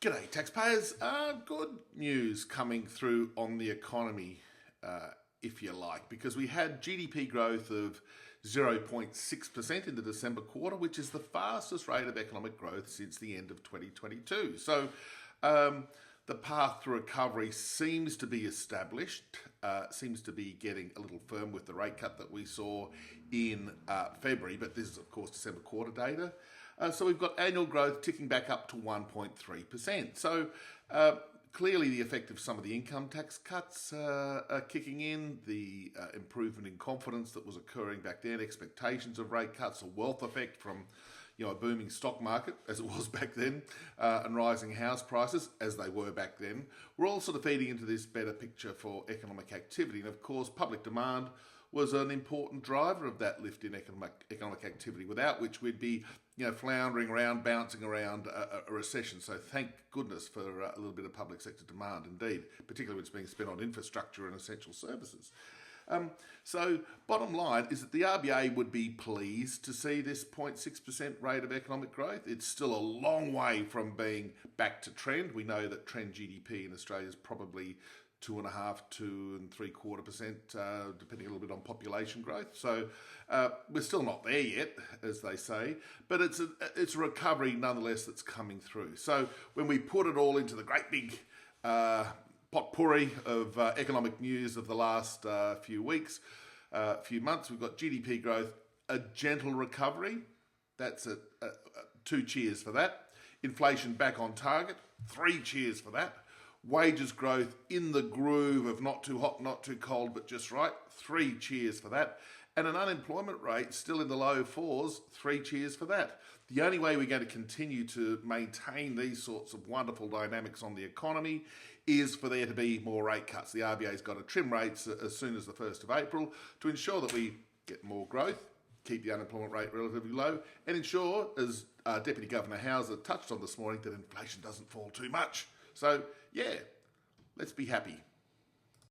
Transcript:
G'day, taxpayers. Good news coming through on the economy, if you like, because we had GDP growth of 0.6% in the December quarter, which is the fastest rate of economic growth since the end of 2022. So the path to recovery seems to be established, seems to be getting a little firm with the rate cut that we saw in February, but this is, of course, December quarter data. So we've got annual growth ticking back up to 1.3%. So clearly the effect of some of the income tax cuts are kicking in, the improvement in confidence that was occurring back then, expectations of rate cuts, a wealth effect from a booming stock market as it was back then, and rising house prices as they were back then. We're all sort of feeding into this better picture for economic activity. And of course, public demand was an important driver of that lift in economic activity, without which we'd be floundering around, bouncing around a recession. So thank goodness for a little bit of public sector demand indeed, particularly when it's being spent on infrastructure and essential services. So bottom line is that the RBA would be pleased to see this 0.6% rate of economic growth. It's still a long way from being back to trend. We know that trend GDP in Australia is probably 2.5%, 2.75%, depending a little bit on population growth. So we're still not there yet, as they say, but it's a recovery nonetheless that's coming through. So when we put it all into the great big potpourri of economic news of the last few weeks, few months, we've got GDP growth, a gentle recovery. That's two cheers for that. Inflation back on target, 3 cheers for that. Wages growth in the groove of not too hot, not too cold, but just right, 3 cheers for that. And an unemployment rate still in the low 4s, 3 cheers for that. The only way we're going to continue to maintain these sorts of wonderful dynamics on the economy is for there to be more rate cuts. The RBA's got to trim rates as soon as the 1st of April to ensure that we get more growth, keep the unemployment rate relatively low, and ensure, as Deputy Governor Hauser touched on this morning, that inflation doesn't fall too much. So, yeah, let's be happy.